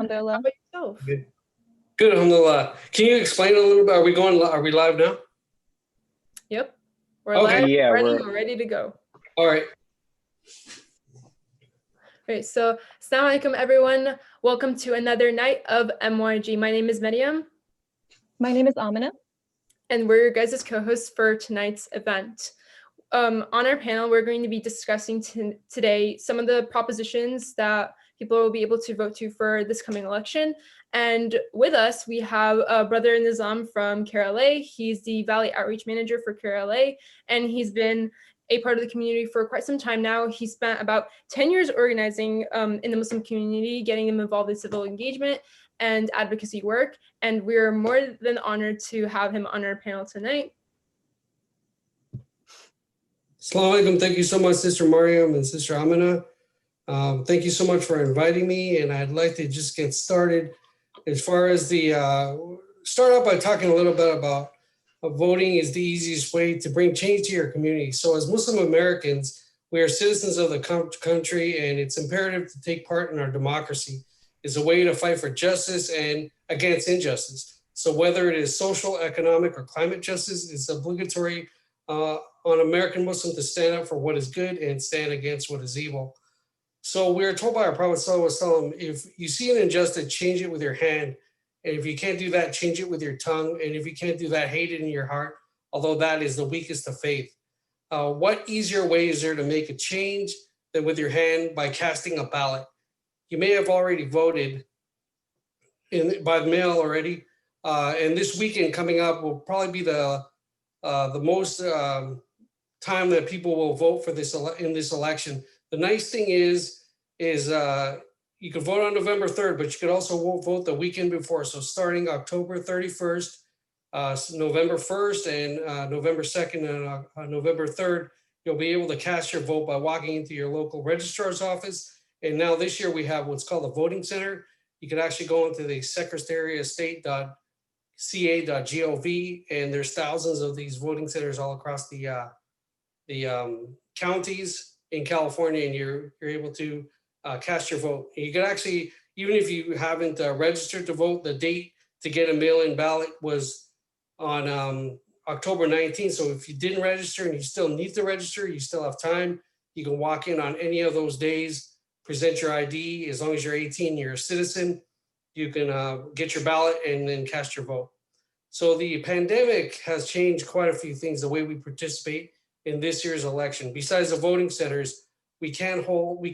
Alhamdulillah. How about yourself? Good. Good, alhamdulillah. Can you explain a little bit? Are we live now? Yep. We're Okay. live, Yeah, we're ready to go. All right. Great. So, Assalamu alaikum, everyone. Welcome to another night of MYG. My name is Maryam, My name is Amina. and we're your guys' co-hosts for tonight's event. On our panel, we're going to be discussing today some of the propositions that people will be able to vote to for this coming election. And with us, we have Brother Nizam from KRLA. He's the Valley Outreach Manager for KRLA, and he's been a part of the community for quite some time now. He spent about 10 years organizing in the Muslim community, getting them involved in civil engagement and advocacy work. And we're more than honored to have him on our panel tonight. Assalamu alaikum. Thank you so much, Sister Mariam and Sister Amina. Thank you so much for inviting me. And I'd like to just get started as far as start out by talking a little bit about voting is the easiest way to bring change to your community. So as Muslim Americans, we are citizens of the country, and it's imperative to take part in our democracy. It's a way to fight for justice and against injustice. So whether it is social, economic, or climate justice, it's obligatory on American Muslims to stand up for what is good and stand against what is evil. So we are told by our Prophet ﷺ, if you see an injustice, change it with your hand. And if you can't do that, change it with your tongue. And if you can't do that, hate it in your heart, although that is the weakest of faith. What easier way is there to make a change than with your hand by casting a ballot? You may have already voted by mail already. And this weekend coming up will probably be the most time that people will vote for this in this election. The nice thing is you can vote on November 3rd, but you could also vote the weekend before. So starting October 31st, November 1st, and November 2nd and November 3rd, you'll be able to cast your vote by walking into your local registrar's office. And now this year we have what's called a voting center. You could actually go into the Secretary of State.ca.gov, and there's thousands of these voting centers all across the counties in California, and you're able to cast your vote. And you can actually, even if you haven't registered to vote, the date to get a mail-in ballot was on October 19th. So if you didn't register and you still need to register, you still have time. You can walk in on any of those days, present your ID. As long as you're 18, you're a citizen, you can get your ballot and then cast your vote. So the pandemic has changed quite a few things, the way we participate in this year's election. Besides the voting centers, we can't hold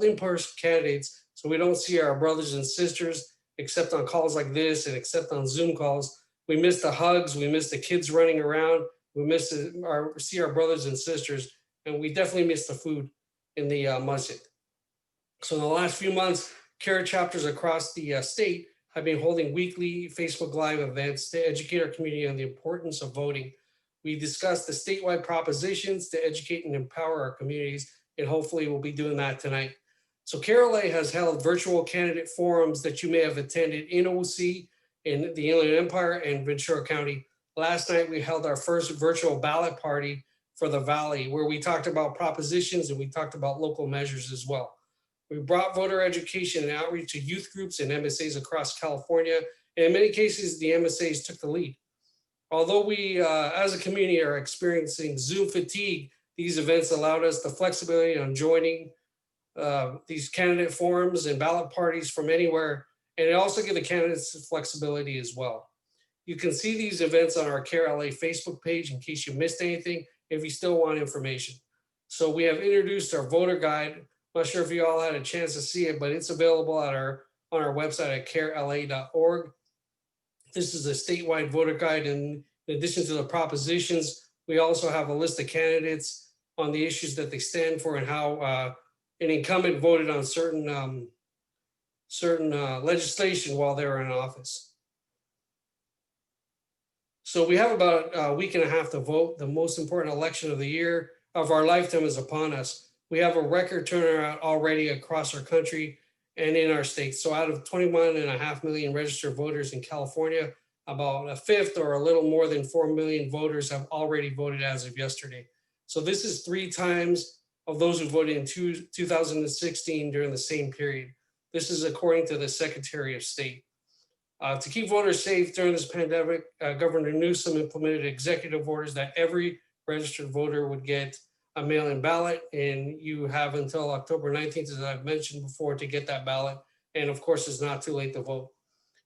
in-person candidates, so we don't see our brothers and sisters except on calls like this and except on Zoom calls. We miss the hugs, we miss the kids running around, we miss see our brothers and sisters, and we definitely miss the food in the masjid. So in the last few months, CARE chapters across the state have been holding weekly Facebook Live events to educate our community on the importance of voting. We discussed the statewide propositions to educate and empower our communities, and hopefully we'll be doing that tonight. So KRLA has held virtual candidate forums that you may have attended in OC, in the Inland Empire, and Ventura County. Last night we held our first virtual ballot party for the Valley, where we talked about propositions and we talked about local measures as well. We brought voter education and outreach to youth groups and MSAs across California, and in many cases the MSAs took the lead. Although we, as a community, are experiencing Zoom fatigue, these events allowed us the flexibility on joining these candidate forums and ballot parties from anywhere, and it also gives the candidates flexibility as well. You can see these events on our KRLA Facebook page in case you missed anything, if you still want information. So we have introduced our voter guide. I'm not sure if you all had a chance to see it, but it's available on our website at carela.org. This is a statewide voter guide, and in addition to the propositions, we also have a list of candidates on the issues that they stand for and how an incumbent voted on certain legislation while they were in office. So we have about a week and a half to vote. The most important election of the year of our lifetime is upon us. We have a record turnout already across our country and in our state. So out of 21.5 million registered voters in California, about a fifth or a little more than 4 million voters have already voted as of yesterday. So this is 3 times of those who voted in 2016 during the same period. This is according to the Secretary of State. To keep voters safe during this pandemic, Governor Newsom implemented executive orders that every registered voter would get a mail-in ballot, and you have until October 19th, as I've mentioned before, to get that ballot. And of course, it's not too late to vote.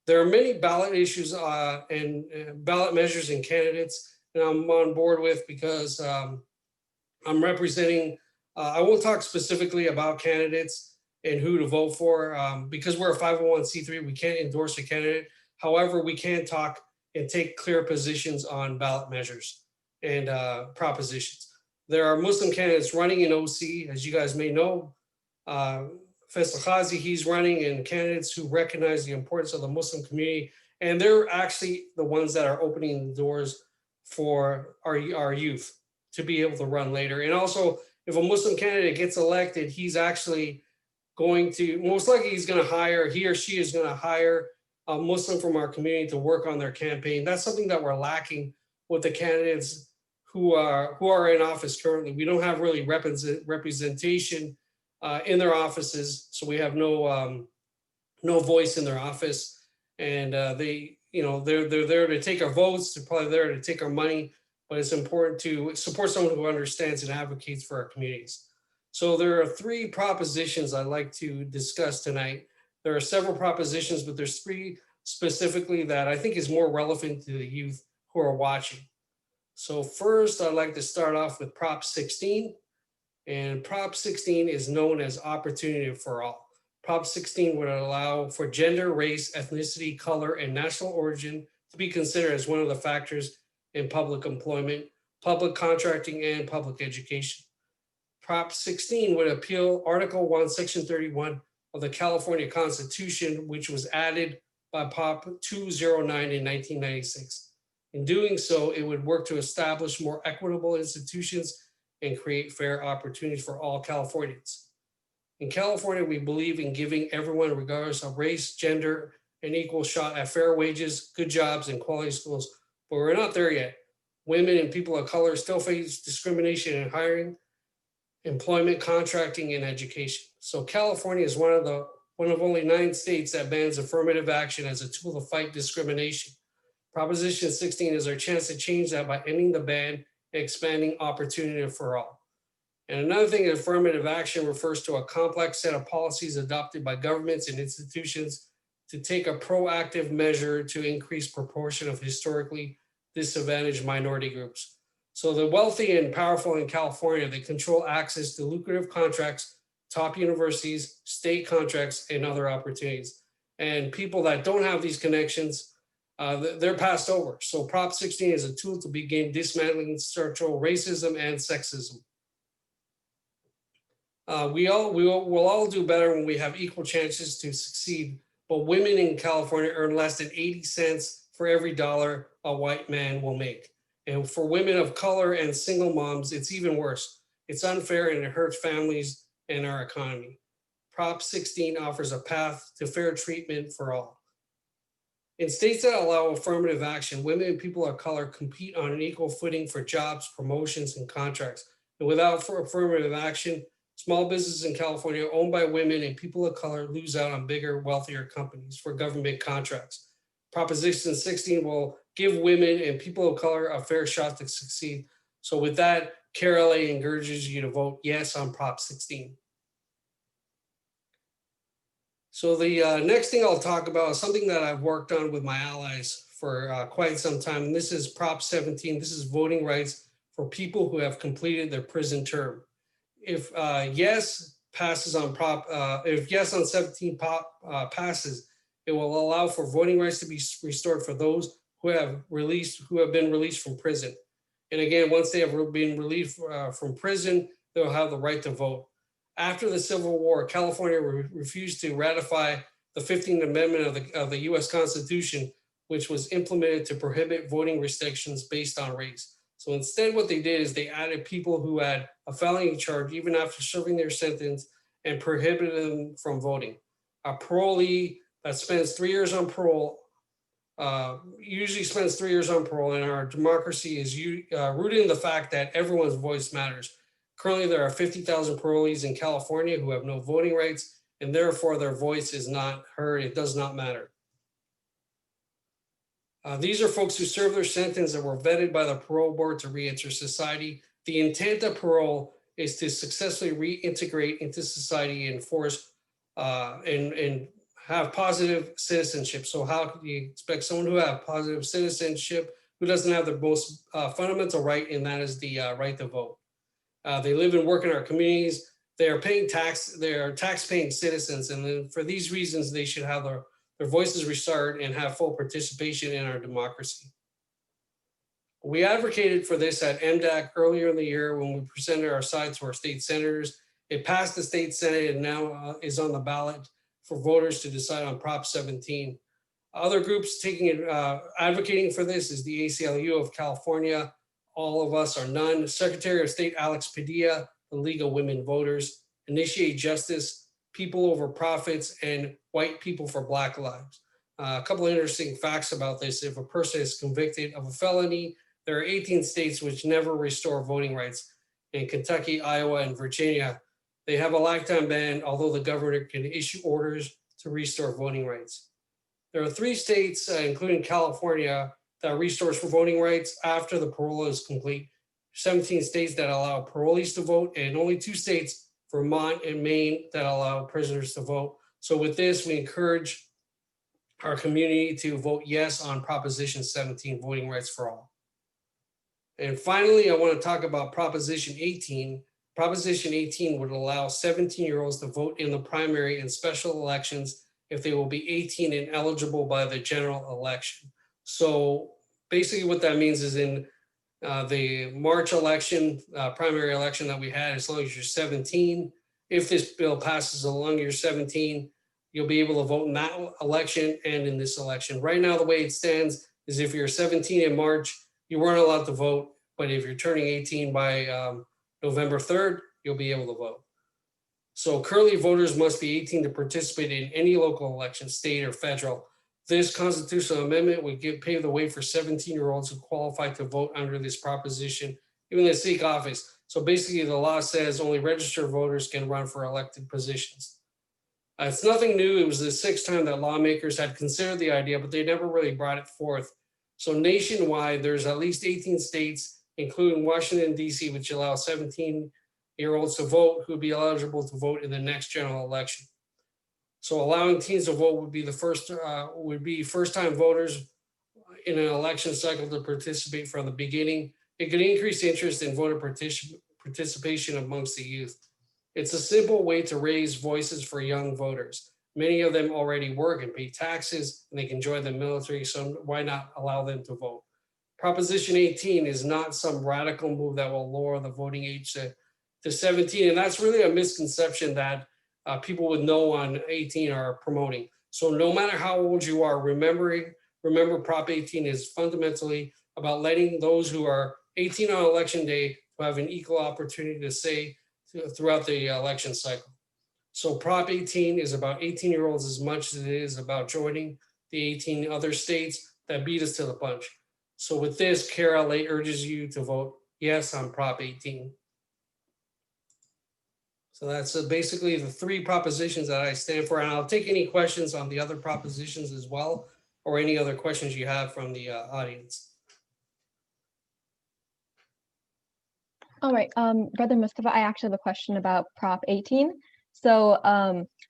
There are many ballot issues and ballot measures and candidates that I'm on board with because I'm representing, I won't talk specifically about candidates and who to vote for because we're a 501c3, we can't endorse a candidate. However, we can talk and take clear positions on ballot measures and propositions. There are Muslim candidates running in OC, as you guys may know. Faisal Khazi, he's running, and candidates who recognize the importance of the Muslim community. And they're actually the ones that are opening the doors for our youth to be able to run later. And also, if a Muslim candidate gets elected, he's actually going to, most likely he's going to hire, he or she is going to hire a Muslim from our community to work on their campaign. That's something that we're lacking with the candidates who are in office currently. We don't have really representation in their offices, so we have no voice in their office, and they're there to take our votes. They're probably there to take our money, but it's important to support someone who understands and advocates for our communities. So there are 3 propositions I'd like to discuss tonight. There are several propositions, but there's 3 specifically that I think is more relevant to the youth who are watching. So first, I'd like to start off with Prop 16. And Prop 16 is known as Opportunity for All. Prop 16 would allow for gender, race, ethnicity, color, and national origin to be considered as one of the factors in public employment, public contracting, and public education. Prop 16 would appeal Article 1, Section 31 of the California Constitution, which was added by Prop 209 in 1996. In doing so, it would work to establish more equitable institutions and create fair opportunities for all Californians. In California, we believe in giving everyone, regardless of race, gender, an equal shot at fair wages, good jobs, and quality schools, but we're not there yet. Women and people of color still face discrimination in hiring, employment, contracting, and education. So California is one of only 9 states that bans affirmative action as a tool to fight discrimination. Proposition 16 is our chance to change that by ending the ban and expanding opportunity for all. And another thing, affirmative action refers to a complex set of policies adopted by governments and institutions to take a proactive measure to increase proportion of historically disadvantaged minority groups. So the wealthy and powerful in California, they control access to lucrative contracts, top universities, state contracts, and other opportunities. And people that don't have these connections, they're passed over. So Prop 16 is a tool to begin dismantling structural racism and sexism. We'll all do better when we have equal chances to succeed, but women in California earn less than 80 cents for every dollar a white man will make. And for women of color and single moms, it's even worse. It's unfair and it hurts families and our economy. Prop 16 offers a path to fair treatment for all. In states that allow affirmative action, women and people of color compete on an equal footing for jobs, promotions, and contracts. And without affirmative action, small businesses in California owned by women and people of color lose out on bigger, wealthier companies for government contracts. Proposition 16 will give women and people of color a fair shot to succeed. So with that, KRLA encourages you to vote yes on Prop 16. So the next thing I'll talk about is something that I've worked on with my allies for quite some time. And this is Prop 17. This is voting rights for people who have completed their prison term. If yes passes on if yes on 17 passes, it will allow for voting rights to be restored for those who have been released from prison. And again, once they have been released from prison, they'll have the right to vote. After the Civil War, California refused to ratify the 15th Amendment of the U.S. Constitution, which was implemented to prohibit voting restrictions based on race. So instead, what they did is they added people who had a felony charge even after serving their sentence and prohibited them from voting. A parolee that spends 3 years on parole usually spends 3 years on parole, and our democracy is rooted in the fact that everyone's voice matters. Currently, there are 50,000 parolees in California who have no voting rights, and therefore their voice is not heard. It does not matter. These are folks who served their sentence and were vetted by the parole board to reenter society. The intent of parole is to successfully reintegrate into society and force and have positive citizenship. So how can you expect someone who have positive citizenship who doesn't have the most fundamental right, and that is the right to vote? They live and work in our communities. They are paying tax. They are tax-paying citizens, and then for these reasons, they should have their voices restored and have full participation in our democracy. We advocated for this at MDAC earlier in the year when we presented our side to our state senators. It passed the state Senate and now is on the ballot for voters to decide on Prop 17. Other groups advocating for this is the ACLU of California. All of us are none. Secretary of State Alex Padilla, the League of Women Voters, Initiate Justice, People Over Profits, and White People for Black Lives. A couple of interesting facts about this. If a person is convicted of a felony, there are 18 states which never restore voting rights. In Kentucky, Iowa, and Virginia, they have a lifetime ban, although the governor can issue orders to restore voting rights. There are 3 states, including California, that restores for voting rights after the parole is complete. 17 states that allow parolees to vote, and only 2 states, Vermont and Maine, that allow prisoners to vote. So with this, we encourage our community to vote yes on Proposition 17, voting rights for all. And finally, I want to talk about Proposition 18. Proposition 18 would allow 17-year-olds to vote in the primary and special elections if they will be 18 and eligible by the general election. So basically what that means is in the March election, primary election that we had, as long as you're 17, if this bill passes along you're 17, you'll be able to vote in that election and in this election. Right now, the way it stands is if you're 17 in March, you weren't allowed to vote, but if you're turning 18 by November 3rd, you'll be able to vote. So currently voters must be 18 to participate in any local election, state or federal. This constitutional amendment would pave the way for 17-year-olds who qualify to vote under this proposition, even to seek office. So basically the law says only registered voters can run for elected positions. It's nothing new. It was the 6th time that lawmakers had considered the idea, but they never really brought it forth. So nationwide, there's at least 18 states, including Washington, D.C., which allow 17-year-olds to vote who would be eligible to vote in the next general election. So allowing teens to vote would be first-time voters in an election cycle to participate from the beginning. It could increase interest in voter participation amongst the youth. It's a simple way to raise voices for young voters. Many of them already work and pay taxes, and they can join the military, so why not allow them to vote? Proposition 18 is not some radical move that will lower the voting age to 17, and that's really a misconception that people with no on 18 are promoting. So no matter how old you are, remember Prop 18 is fundamentally about letting those who are 18 on election day have an equal opportunity to say throughout the election cycle. So Prop 18 is about 18-year-olds as much as it is about joining the 18 other states that beat us to the punch. So with this, KRLA urges you to vote yes on Prop 18. So that's basically the 3 propositions that I stand for. And I'll take any questions on the other propositions as well, or any other questions you have from the audience. All right, Brother Mustafa, I actually have a question about Prop 18. So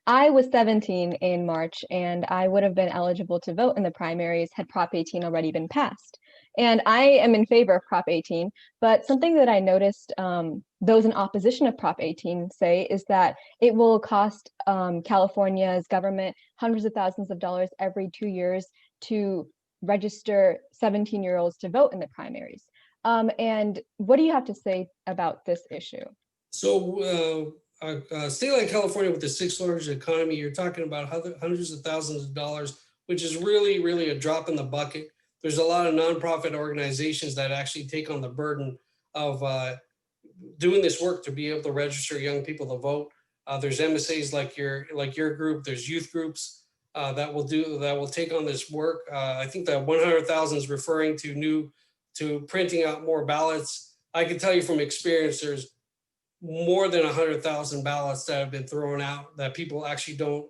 I was 17 in March, and I would have been eligible to vote in the primaries had Prop 18 already been passed. And I am in favor of Prop 18, but something that I noticed those in opposition of Prop 18 say is that it will cost California's government hundreds of thousands of dollars every 2 years to register 17-year-olds to vote in the primaries. And what do you have to say about this issue? So a state like California with the 6th largest economy, you're talking about hundreds of thousands of dollars, which is really, really a drop in the bucket. There's a lot of nonprofit organizations that actually take on the burden of doing this work to be able to register young people to vote. There's MSAs like your group. There's youth groups that will take on this work. I think that 100,000 is referring to printing out more ballots. I can tell you from experience, more than 100,000 ballots that have been thrown out that people actually don't,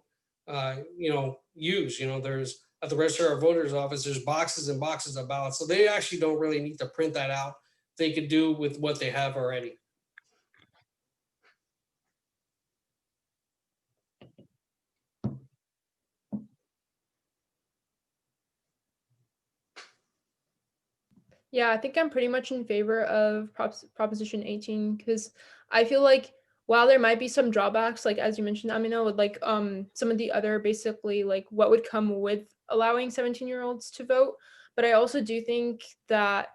use. There's at the register of voters office, there's boxes and boxes of ballots. So they actually don't really need to print that out. They could do with what they have already. Yeah, I think I'm pretty much in favor of Proposition 18 because I feel like while there might be some drawbacks, like as you mentioned, Amina, with like some of the other basically like what would come with allowing 17-year-olds to vote, but I also do think that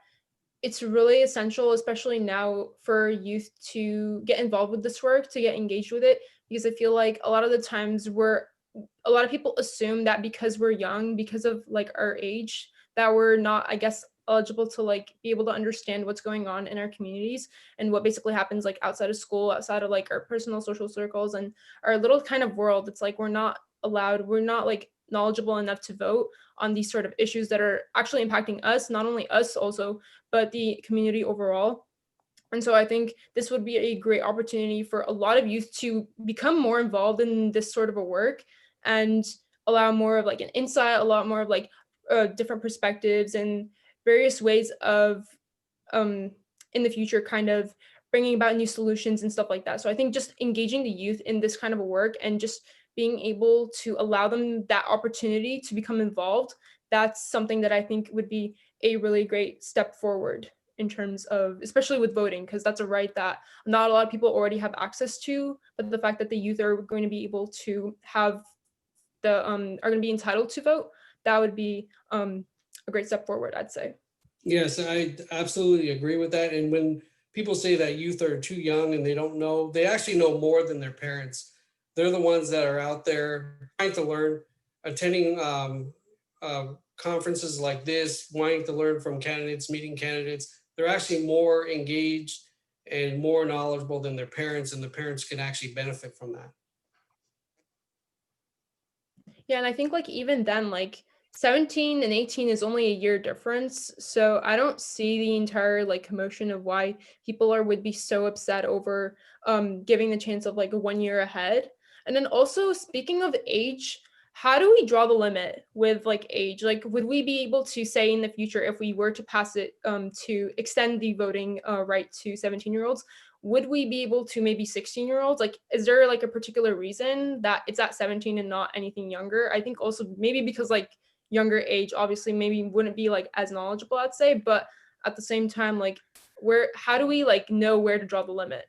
it's really essential, especially now, for youth to get involved with this work, to get engaged with it, because I feel like a lot of the times a lot of people assume that because we're young, because of like our age, that we're not, I guess, eligible to like be able to understand what's going on in our communities and what basically happens like outside of school, outside of like our personal social circles and our little kind of world. It's like we're not like knowledgeable enough to vote on these sort of issues that are actually impacting us, not only us also, but the community overall. And so I think this would be a great opportunity for a lot of youth to become more involved in this sort of a work and allow more of like an insight, a lot more of like different perspectives and various ways of um, in the future kind of bringing about new solutions and stuff like that. So I think just engaging the youth in this kind of a work and just being able to allow them that opportunity to become involved, that's something that I think would be a really great step forward in terms of, especially with voting, because that's a right that not a lot of people already have access to, but the fact that the youth are going to be able to have are going to be entitled to vote, that would be a great step forward, I'd say. Yes, I absolutely agree with that. And when people say that youth are too young and they don't know, they actually know more than their parents. They're the ones that are out there trying to learn, attending conferences like this, wanting to learn from candidates, meeting candidates. They're actually more engaged and more knowledgeable than their parents, and the parents can actually benefit from that. Yeah, and I think like even then, like 17 and 18 is only a year difference. So I don't see the entire like commotion of why people would be so upset over giving the chance of like a 1 year ahead. And then also speaking of age, how do we draw the limit with like age? Like would we be able to say in the future if we were to pass it to extend the voting right to 17-year-olds, would we be able to maybe 16-year-olds? Like, is there like a particular reason that it's at 17 and not anything younger? I think also maybe because like younger age, obviously maybe wouldn't be like as knowledgeable, I'd say, but at the same time, like how do we like know where to draw the limit?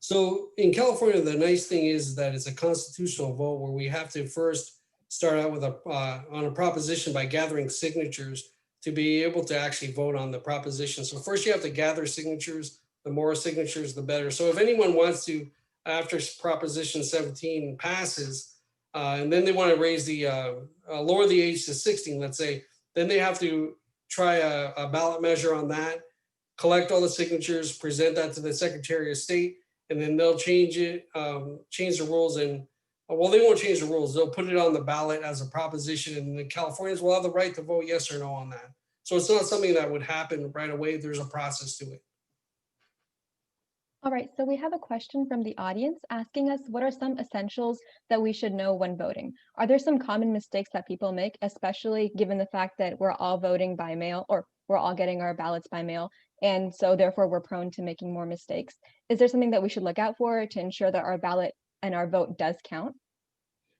So in California, the nice thing is that it's a constitutional vote where we have to first start out with on a proposition by gathering signatures to be able to actually vote on the proposition. So first you have to gather signatures. The more signatures, the better. So if anyone wants to, after Proposition 17 passes, and then they want to raise lower the age to 16, let's say, then they have to try a ballot measure on that, collect all the signatures, present that to the Secretary of State, and then they'll change the rules, and well, they won't change the rules. They'll put it on the ballot as a proposition, and the Californians will have the right to vote yes or no on that. So it's not something that would happen right away. There's a process to it. All right, so we have a question from the audience asking us what are some essentials that we should know when voting? Are there some common mistakes that people make, especially given the fact that we're all voting by mail or we're all getting our ballots by mail, and so therefore we're prone to making more mistakes? Is there something that we should look out for to ensure that our ballot and our vote does count?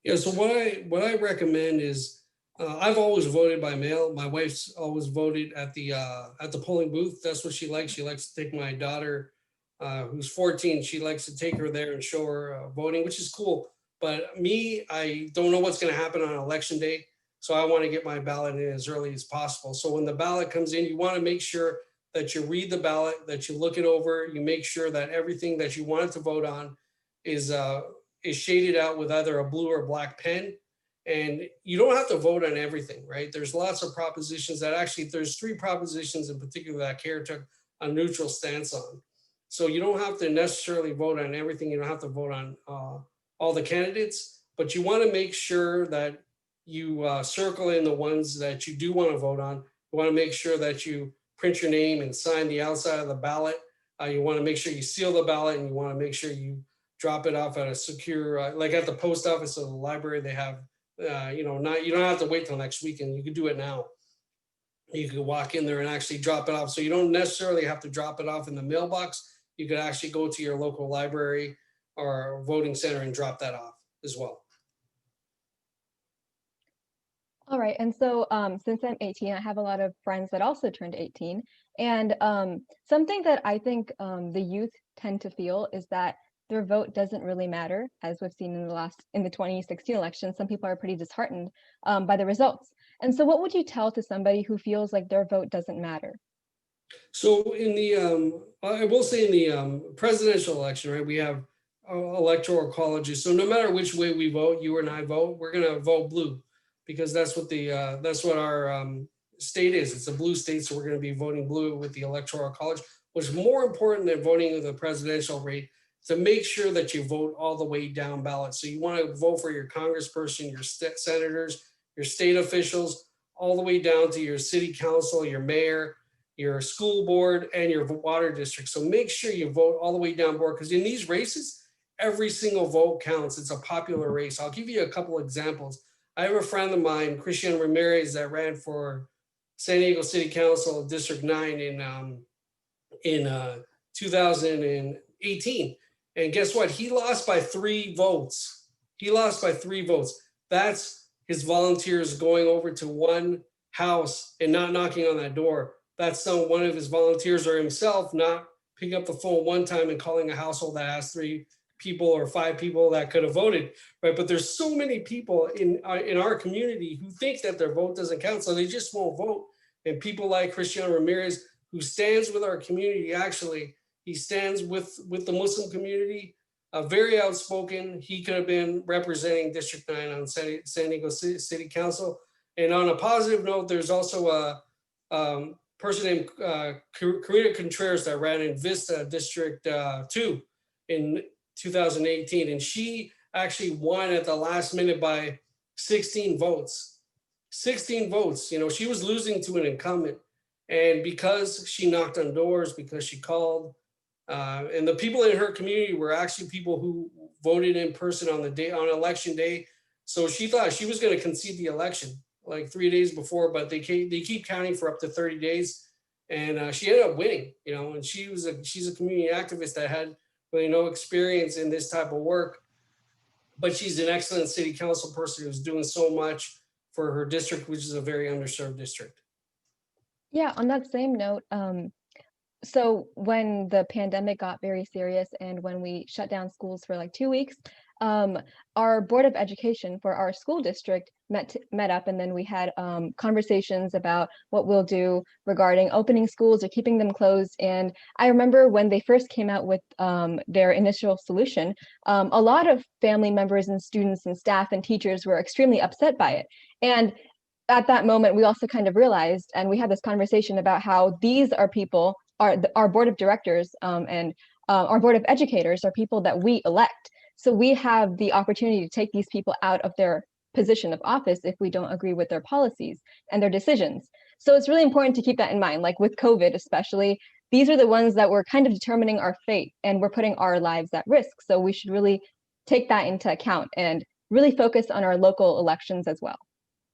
Yeah. So what I recommend is I've always voted by mail. My wife's always voted at the polling booth. That's what she likes. She likes to take my daughter, who's 14. She likes to take her there and show her voting, which is cool. But me, I don't know what's going to happen on election day, so I want to get my ballot in as early as possible. So when the ballot comes in, you want to make sure that you read the ballot, that you look it over, you make sure that everything that you wanted to vote on is uh, is shaded out with either a blue or black pen. And you don't have to vote on everything, right? There's lots of propositions that actually, there's three propositions in particular that CARE took a neutral stance on. So you don't have to necessarily vote on everything. You don't have to vote on all the candidates, but you want to make sure that you circle in the ones that you do want to vote on. You want to make sure that you print your name and sign the outside of the ballot You want to make sure you seal the ballot, and you want to make sure you drop it off at a secure, like at the post office or the library. They have, you know, not, you don't have to wait till next weekend. You can do it now. You could walk in there and actually drop it off. So you don't necessarily have to drop it off in the mailbox. You could actually go to your local library or voting center and drop that off as well. All right. And so since I'm 18, I have a lot of friends that also turned 18. And something that I think the youth tend to feel is that their vote doesn't really matter, as we've seen in the 2016 election. Some people are pretty disheartened by the results. And so what would you tell to somebody who feels like their vote doesn't matter? So in the, I will say in the presidential election, right, we have electoral colleges. So no matter which way we vote, you and I vote, we're going to vote blue, because that's what our state is. It's a blue state, so we're going to be voting blue with the electoral college. What's more important than voting in the presidential rate is to make sure that you vote all the way down ballot. So you want to vote for your congressperson, your senators, your state officials, all the way down to your city council, your mayor, your school board, and your water district. So make sure you vote all the way down board, because in these races, every single vote counts. It's a popular race. I'll give you a couple examples. I have a friend of mine, Christian Ramirez, that ran for San Diego City Council District 9 in 2018. And guess what? He lost by 3 votes. He lost by 3 votes. That's his volunteers going over to one house and not knocking on that door. That's one of his volunteers or himself not picking up the phone one time and calling a household that has 3 people or 5 people that could have voted, right? But there's so many people in our community who think that their vote doesn't count, so they just won't vote. And people like Christian Ramirez, who stands with our community, actually, he stands with the Muslim community, very outspoken. He could have been representing District 9 on San Diego City Council. And on a positive note, there's also a person named Karina Contreras that ran in Vista District 2 in 2018, and she actually won at the last minute by 16 votes. 16 votes. You know, she was losing to an incumbent, and because she knocked on doors, because she called, and the people in her community were actually people who voted in person on election day. So she thought she was going to concede the election like 3 days before, but they keep counting for up to 30 days, and she ended up winning. You know, and she's a community activist that had really no experience in this type of work, but she's an excellent city council person who's doing so much for her district, which is a very underserved district. Yeah, on that same note, so when the pandemic got very serious and when we shut down schools for like 2 weeks, our Board of Education for our school district met up, and then we had conversations about what we'll do regarding opening schools or keeping them closed. And I remember when they first came out with their initial solution, a lot of family members and students and staff and teachers were extremely upset by it. And at that moment, we also kind of realized, and we had this conversation about how these are people, our board of directors and our board of educators are people that we elect. So we have the opportunity to take these people out of their position of office if we don't agree with their policies and their decisions. So it's really important to keep that in mind. Like with COVID, especially, these are the ones that were kind of determining our fate, and we're putting our lives at risk. So we should really take that into account and really focus on our local elections as well.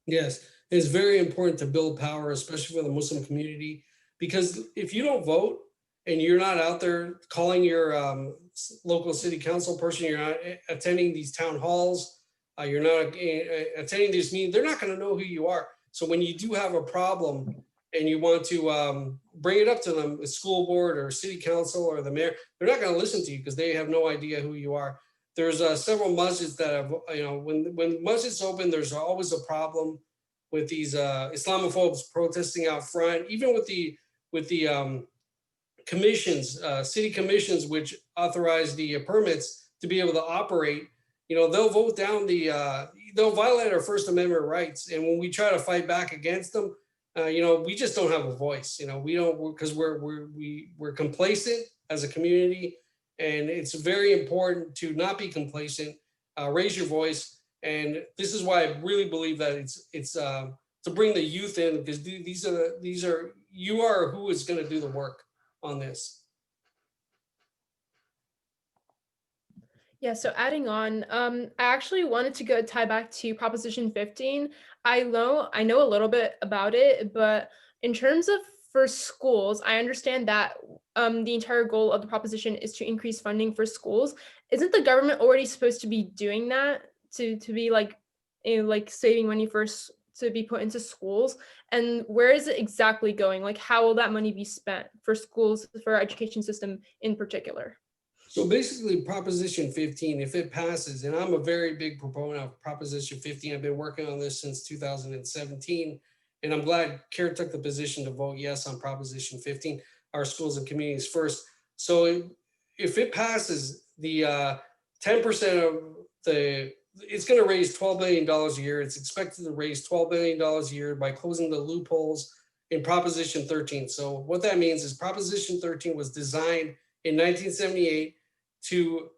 Yes, it's very important to build power, especially for the Muslim community, because if you don't vote and you're not out there calling your local city council person, you're not attending these town halls, you're not attending these meetings, they're not going to know who you are. So when you do have a problem and you want to bring it up to them, the school board or city council or the mayor, they're not going to listen to you because they have no idea who you are. There's several masjids that have, you know, when masjids open, there's always a problem with these Islamophobes protesting out front, even with the commissions, city commissions, which authorize the permits to be able to operate. You know, they'll vote down they'll violate our First Amendment rights. And when we try to fight back against them, you know, we just don't have a voice. You know, we don't, because we're complacent as a community. And it's very important to not be complacent, raise your voice. And this is why I really believe that it's to bring the youth in, because you are who is going to do the work on this. Yeah, so adding on, I actually wanted to go tie back to Proposition 15. I know a little bit about it, but in terms of for schools, I understand that the entire goal of the proposition is to increase funding for schools. Isn't the government already supposed to be doing that to be like saving money for to be put into schools? And where is it exactly going? Like, how will that money be spent for schools, for our education system in particular? So basically, Proposition 15, if it passes, and I'm a very big proponent of Proposition 15, I've been working on this since 2017, and I'm glad Kara took the position to vote yes on Proposition 15, our schools and communities first. So if it passes, the 10% of the, it's going to raise $12 billion a year. It's expected to raise $12 billion a year by closing the loopholes in Proposition 13. So what that means is Proposition 13 was designed in 1978 to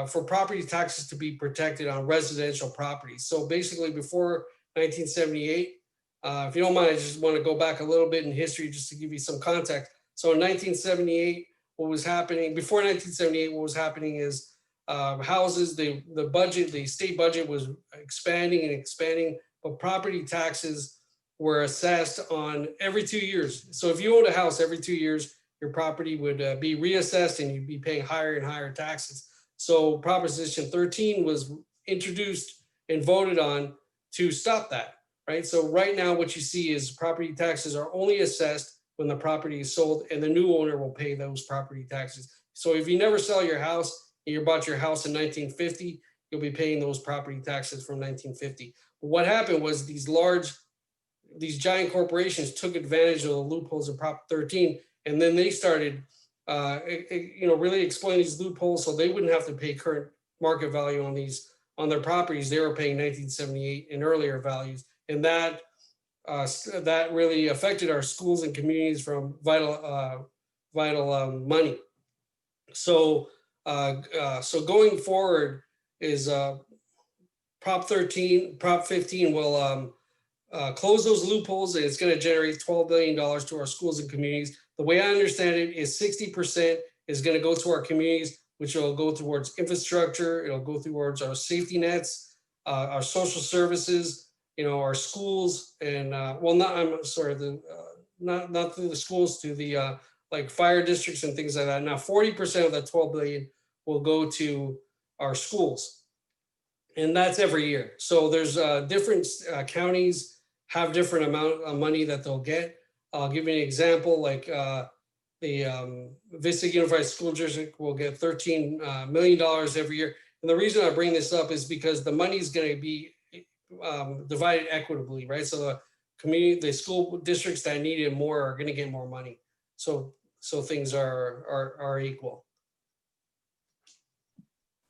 for property taxes to be protected on residential properties. So basically, before 1978, if you don't mind, I just want to go back a little bit in history just to give you some context. So in 1978, what was happening before 1978? What was happening is houses, the budget, the state budget was expanding and expanding, but property taxes were assessed on every 2 years. So if you owned a house every 2 years, your property would be reassessed and you'd be paying higher and higher taxes. So Proposition 13 was introduced and voted on to stop that, right? So right now what you see is property taxes are only assessed when the property is sold and the new owner will pay those property taxes. So if you never sell your house and you bought your house in 1950, you'll be paying those property taxes from 1950. But what happened was these giant corporations took advantage of the loopholes of Prop 13, and then they started, really exploiting these loopholes so they wouldn't have to pay current market value on their properties. They were paying 1978 and earlier values, and that really affected our schools and communities from vital money. So going forward is Prop 15 will close those loopholes, and it's going to generate $12 billion to our schools and communities. The way I understand it is 60% is going to go to our communities, which will go towards infrastructure. It'll go towards our safety nets, our social services, our schools, and I'm sorry, not through the schools, to the like fire districts and things like that. Now, 40% of that 12 billion will go to our schools, and that's every year. So there's different counties have different amount of money that they'll get. I'll give you an example, like the Vista Unified School District will get $13 million every year. And the reason I bring this up is because the money is going to be divided equitably, right? So the school districts that need it more are going to get more money. So things are equal.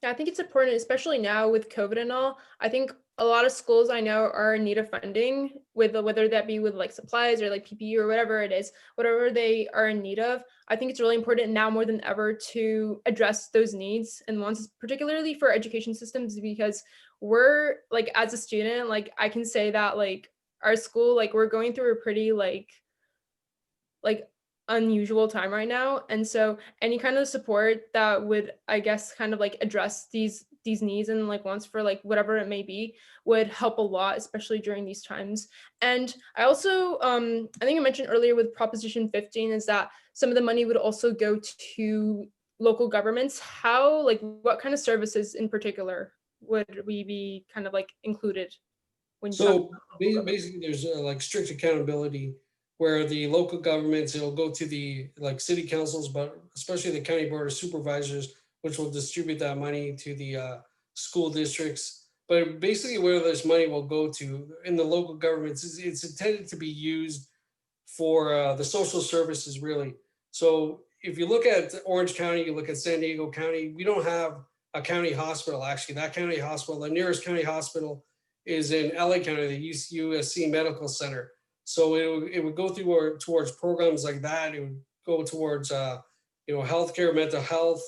Yeah, I think it's important, especially now with COVID and all. I think a lot of schools I know are in need of funding, with whether that be with like supplies or like PPE or whatever it is, whatever they are in need of. I think it's really important now more than ever to address those needs and wants, particularly for education systems, because we're like, as a student, like I can say that like our school, like we're going through a pretty like unusual time right now, and so any kind of support that would, I guess, kind of like address these needs and like wants for like whatever it may be would help a lot, especially during these times. And I also I think I mentioned earlier with Proposition 15 is that some of the money would also go to local governments. How, like, what kind of services in particular would we be kind of like included when you talk So about local government? basically, there's like strict accountability where the local governments, it'll go to the like city councils, but especially the county board of supervisors, which will distribute that money to the school districts. But basically, where this money will go to in the local governments, it's intended to be used for the social services, really. So if you look at Orange County, you look at San Diego County, we don't have a county hospital. Actually, that county hospital, the nearest county hospital is in LA County, the USC Medical Center. So it would go through towards programs like that. It would go towards healthcare, mental health.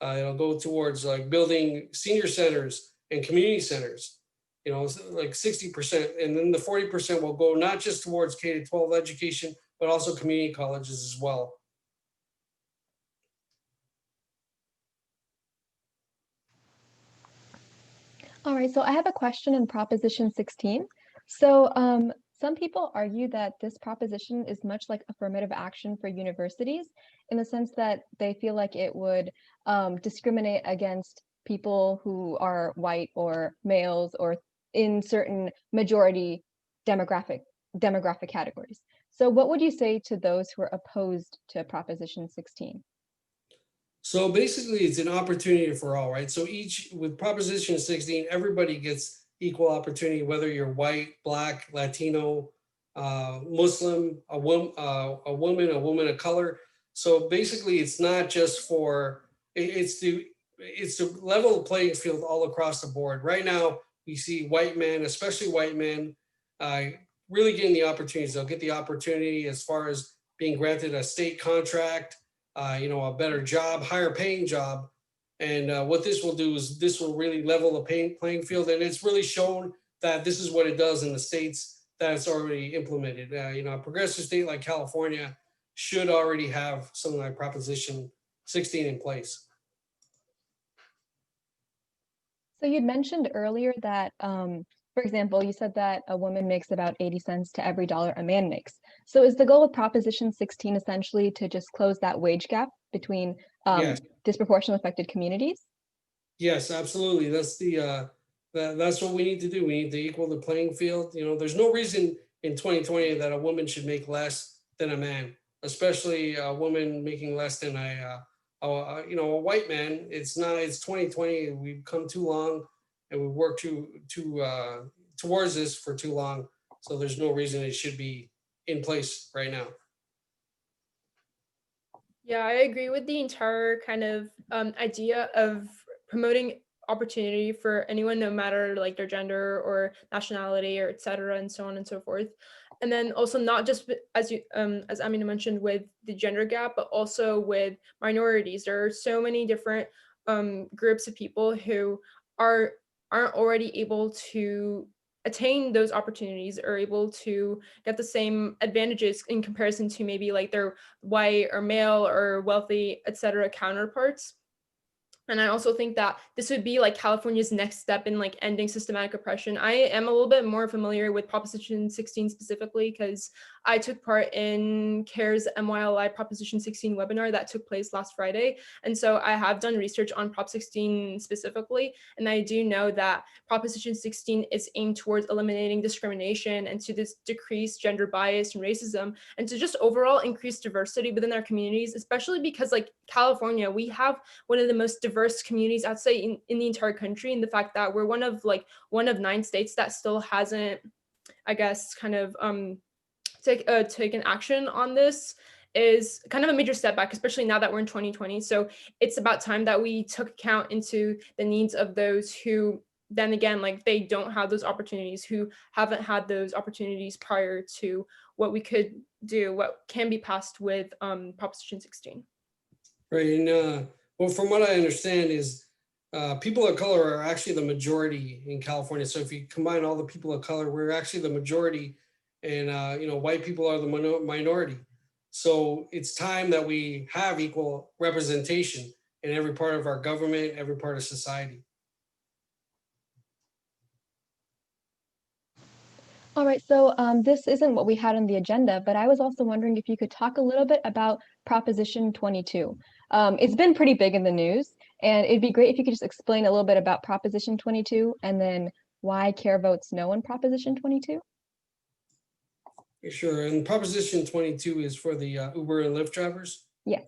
It'll go towards like building senior centers and community centers. Like 60%, and then the 40% will go not just towards K-12 education, but also community colleges as well. All right, so I have a question in Proposition 16. So some people argue that this proposition is much like affirmative action for universities in the sense that they feel like it would discriminate against people who are white or males or in certain majority demographic demographic categories. So what would you say to those who are opposed to Proposition 16? So basically, it's an opportunity for all, right? So each with Proposition 16, everybody gets equal opportunity, whether you're white, black, Latino, Muslim, a woman of color. So basically, it's not just for it's to level the playing field all across the board. Right now, we see white men, especially white men, uh, really getting the opportunities. They'll get the opportunity as far as being granted a state contract, a better job, higher paying job. And what this will do is this will really level the playing field. And it's really shown that this is what it does in the states that it's already implemented. A progressive state like California should already have something like Proposition 16 in place. So you'd mentioned earlier that, for example, you said that a woman makes about 80 cents to every dollar a man makes. So is the goal of Proposition 16 essentially to just close that wage gap between Yes. disproportionately affected communities? Yes, absolutely. That's what we need to do. We need to equal the playing field. There's no reason in 2020 that a woman should make less than a man, especially a woman making less than a white man. It's not. It's 2020. We've come too long, and we've worked towards this for too long. So there's no reason it should be in place right now. Yeah, I agree with the entire kind of idea of promoting opportunity for anyone, no matter like their gender or nationality or et cetera, and so on and so forth. And then also not just as Amina mentioned with the gender gap, but also with minorities. There are so many different groups of people who are aren't already able to attain those opportunities or able to get the same advantages in comparison to maybe like their white or male or wealthy, etc. counterparts. And I also think that this would be like California's next step in like ending systematic oppression. I am a little bit more familiar with Proposition 16 specifically because I took part in CARE's MYLI Proposition 16 webinar that took place last Friday. And so I have done research on Prop 16 specifically. And I do know that Proposition 16 is aimed towards eliminating discrimination and to decrease gender bias and racism and to just overall increase diversity within our communities, especially because like California, we have one of the most diverse communities I'd say in the entire country, and the fact that we're one of 9 states that still hasn't, I guess, kind of taken action on this is kind of a major setback, especially now that we're in 2020. So it's about time that we took account into the needs of those who then again, like they don't have those opportunities, who haven't had those opportunities prior to what we could do, what can be passed with Proposition 16. Right. And well, from what I understand is people of color are actually the majority in California. So if you combine all the people of color, we're actually the majority, and white people are the minority. So it's time that we have equal representation in every part of our government, every part of society. All right, so this isn't what we had on the agenda, but I was also wondering if you could talk a little bit about Proposition 22. It's been pretty big in the news, and it'd be great if you could just explain a little bit about Proposition 22 and then why CARE votes no on Proposition 22. Sure. And Proposition 22 is for the Uber and Lyft drivers. Yes.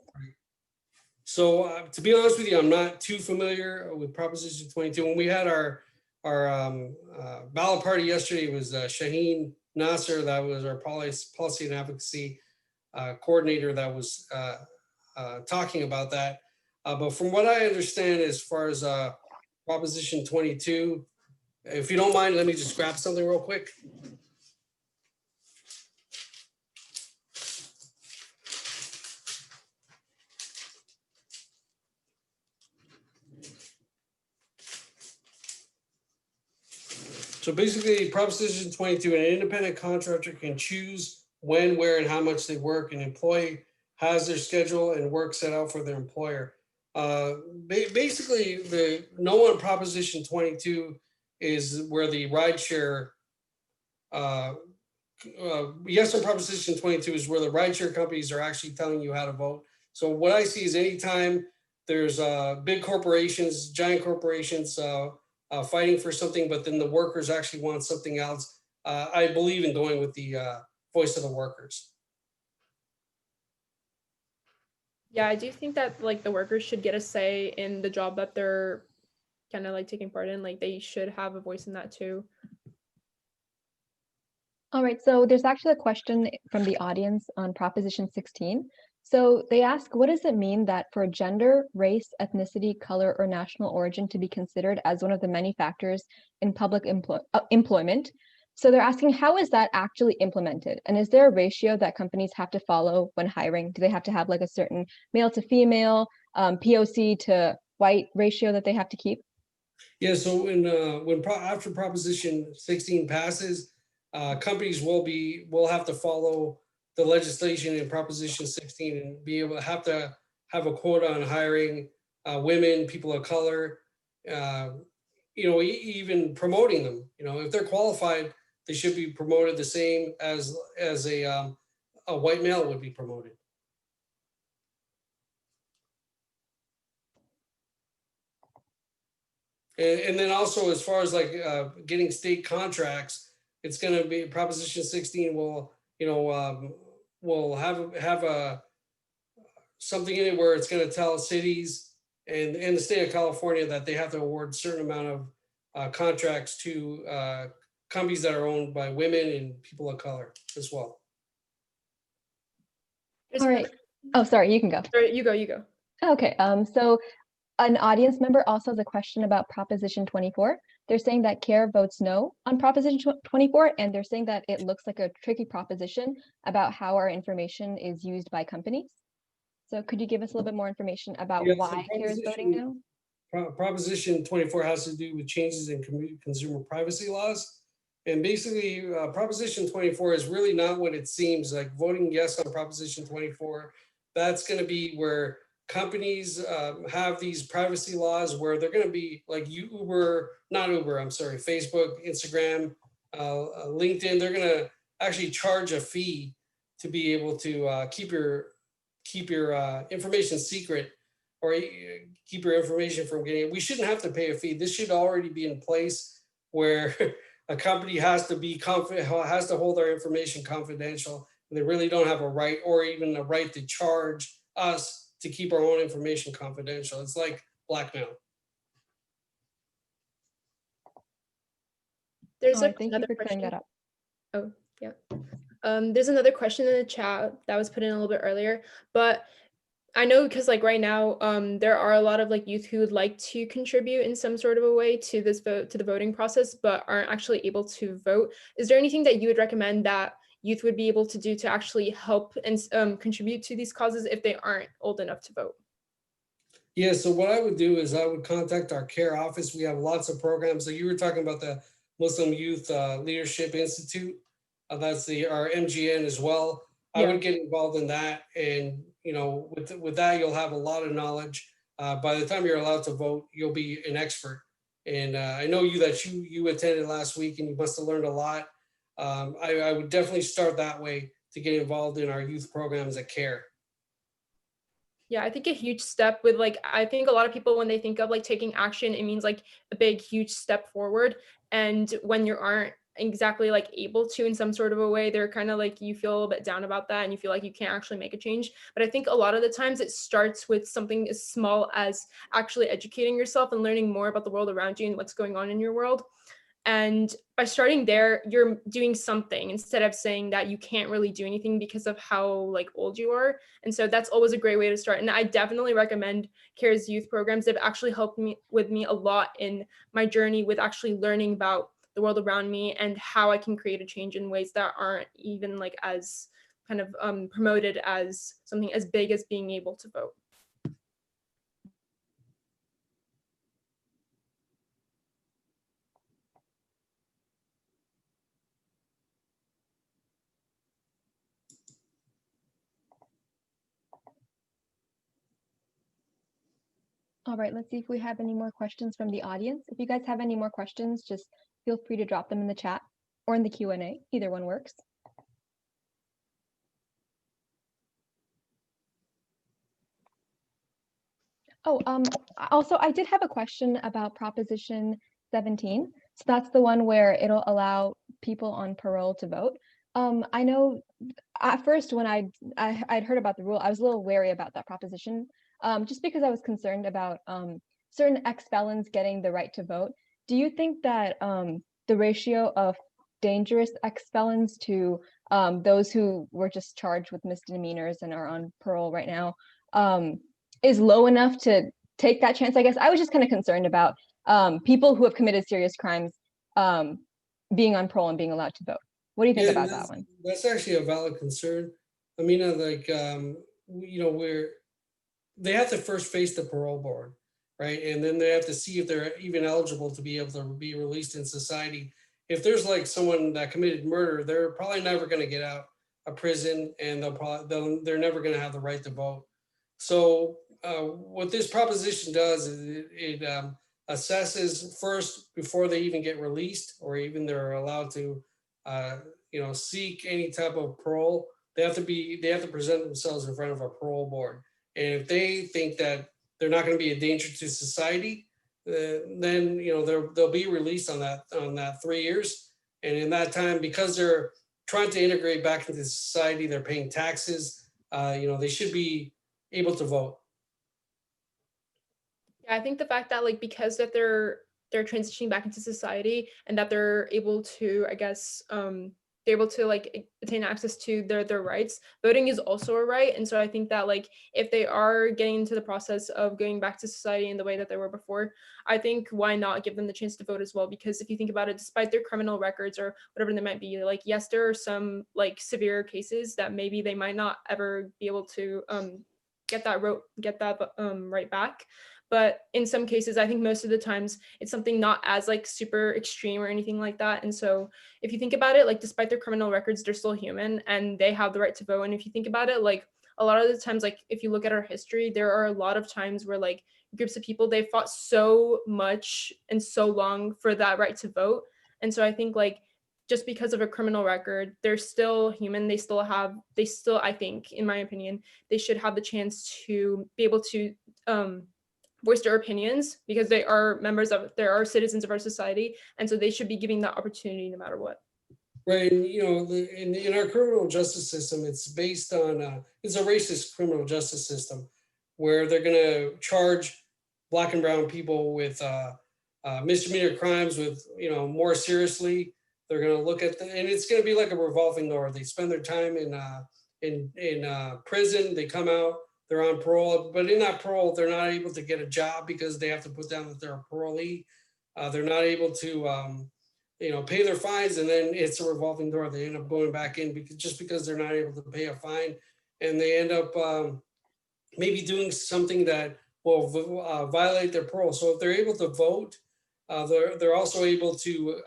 So to be honest with you, I'm not too familiar with Proposition 22. When we had our ballot party yesterday, it was Shaheen Nasser, that was our policy and advocacy coordinator that was talking about that. But from what I understand, as far as Proposition 22, if you don't mind, let me just grab something real quick. So basically, Proposition 22, an independent contractor can choose when, where, and how much they work. An employee has their schedule and work set out for their employer. Basically, the no on Proposition 22 is where the rideshare, yes on Proposition 22 is where the rideshare companies are actually telling you how to vote. So what I see is anytime there's big corporations, giant corporations fighting for something, but then the workers actually want something else, I believe in going with the voice of the workers. Yeah, I do think that like the workers should get a say in the job that they're kind of like taking part in. Like they should have a voice in that too. All right, so there's actually a question from the audience on Proposition 16. So they ask, what does it mean that for gender, race, ethnicity, color, or national origin to be considered as one of the many factors in public employment? So they're asking, how is that actually implemented? And is there a ratio that companies have to follow when hiring? Do they have to have like a certain male to female, POC to white ratio that they have to keep? Yeah, so after Proposition 16 passes, companies will have to follow the legislation in Proposition 16 and be able to have a quota on hiring women, people of color, even promoting them. If they're qualified, they should be promoted the same as a white male would be promoted. And then also, as far as like getting state contracts, it's going to be Proposition 16 will have a something in it where it's going to tell cities and the state of California that they have to award a certain amount of contracts to companies that are owned by women and people of color as well. All right. Oh, sorry, you can go. Sorry, you go. Okay, so an audience member also has a question about Proposition 24. They're saying that CARE votes no on Proposition 24, and they're saying that it looks like a tricky proposition about how our information is used by companies. So could you give us a little bit more information about why CARE is voting no? Proposition 24 has to do with changes in consumer privacy laws. And basically, Proposition 24 is really not what it seems like. Voting yes on Proposition 24, that's going to be where companies have these privacy laws where they're going to be like Facebook, Instagram, LinkedIn. They're going to actually charge a fee to be able to keep your information secret or keep your information from getting. We shouldn't have to pay a fee. This should already be in place where a company has to hold our information confidential, and they really don't have a right or even a right to charge us to keep our own information confidential. It's like blackmail. There's Thank you another for clearing question. that up. Oh, yeah. There's another question in the chat that was put in a little bit earlier, but I know because like right now, there are a lot of like youth who would like to contribute in some sort of a way to this vote, to the voting process, but aren't actually able to vote. Is there anything that you would recommend that youth would be able to do to actually help and contribute to these causes if they aren't old enough to vote? Yeah, so what I would do is I would contact our CARE office. We have lots of programs. So you were talking about the Muslim Youth Leadership Institute. That's our MGN as well. I would get involved in that, and with that, you'll have a lot of knowledge. By the time you're allowed to vote, you'll be an expert. And I know you attended last week, and you must have learned a lot. I would definitely start that way to get involved in our youth programs at CARE. Yeah, I think a huge step with like, I think a lot of people, when they think of like taking action, it means like a big, huge step forward. And when you aren't exactly like able to in some sort of a way, they're kind of like, you feel a little bit down about that and you feel like you can't actually make a change. But I think a lot of the times it starts with something as small as actually educating yourself and learning more about the world around you and what's going on in your world. And by starting there, you're doing something instead of saying that you can't really do anything because of how like old you are. And so that's always a great way to start. And I definitely recommend CARE's youth programs. They've actually helped me a lot in my journey with actually learning about the world around me and how I can create a change in ways that aren't even like as kind of promoted as something as big as being able to vote. All right, let's see if we have any more questions from the audience. If you guys have any more questions, just feel free to drop them in the chat or in the Q&A. Either one works. Oh, also, I did have a question about Proposition 17. So that's the one where it'll allow people on parole to vote. I know at first when I'd heard about the rule, I was a little wary about that proposition, just because I was concerned about certain ex-felons getting the right to vote. Do you think that the ratio of dangerous ex-felons to those who were just charged with misdemeanors and are on parole right now is low enough to take that chance? I guess I was just kind of concerned about people who have committed serious crimes being on parole and being allowed to vote. What do you think about that one? That's actually a valid concern. I mean, where they have to first face the parole board, right? And then they have to see if they're even eligible to be able to be released in society. If there's like someone that committed murder, they're probably never going to get out of prison, and they're never going to have the right to vote. So what this proposition does is it assesses first before they even get released or even they're allowed to seek any type of parole. They have to present themselves in front of a parole board, and if they think that they're not going to be a danger to society, then they'll be released on that 3 years. And in that time, because they're trying to integrate back into society, they're paying taxes. They should be able to vote. Yeah, I think the fact that like because that they're transitioning back into society and that they're able to, I guess, they're able to like attain access to their rights. Voting is also a right, and so I think that like if they are getting into the process of going back to society in the way that they were before, I think why not give them the chance to vote as well? Because if you think about it, despite their criminal records or whatever they might be, like yes, there are some like severe cases that maybe they might not ever be able to get that right back. But in some cases, I think most of the times it's something not as like super extreme or anything like that. And so if you think about it, like despite their criminal records, they're still human and they have the right to vote. And if you think about it, like a lot of the times, like if you look at our history, there are a lot of times where like groups of people, they fought so much and so long for that right to vote. And so I think like just because of a criminal record, they're still human. They still, I think, in my opinion, they should have the chance to be able to voice their opinions because they are citizens of our society, and so they should be giving that opportunity no matter what. Right, and in our criminal justice system, it's based on it's a racist criminal justice system where they're going to charge Black and brown people with misdemeanor crimes with more seriously. They're going to look at and it's going to be like a revolving door. They spend their time in prison. They come out. They're on parole, but in that parole, they're not able to get a job because they have to put down that they're a parolee. They're not able to, pay their fines, and then it's a revolving door. They end up going back in because they're not able to pay a fine, and they end up maybe doing something that will violate their parole. So if they're able to vote, they're also able to,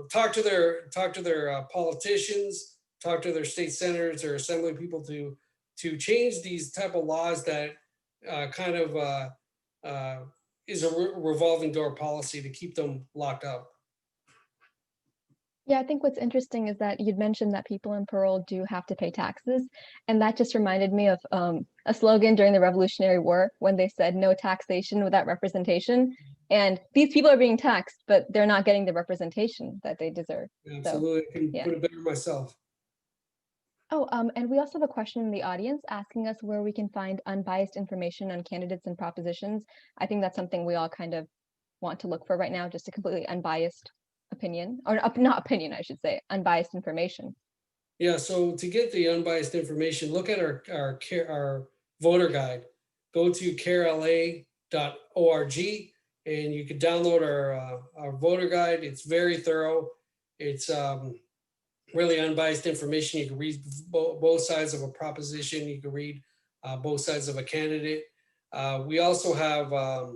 talk to their politicians, talk to their state senators or assembly people to change these type of laws that is a revolving door policy to keep them locked up. Yeah, I think what's interesting is that you'd mentioned that people in parole do have to pay taxes. And that just reminded me of a slogan during the Revolutionary War when they said no taxation without representation. And these people are being taxed, but they're not getting the representation that they deserve. Absolutely, so, I can put it better myself. Oh, and we also have a question in the audience asking us where we can find unbiased information on candidates and propositions. I think that's something we all kind of want to look for right now, just a completely unbiased opinion, or not opinion, I should say, unbiased information. Yeah, so to get the unbiased information, look at our voter guide. Go to carela.org and you can download our voter guide. It's very thorough. It's really unbiased information. You can read both sides of a proposition. You can read both sides of a candidate. We also have, I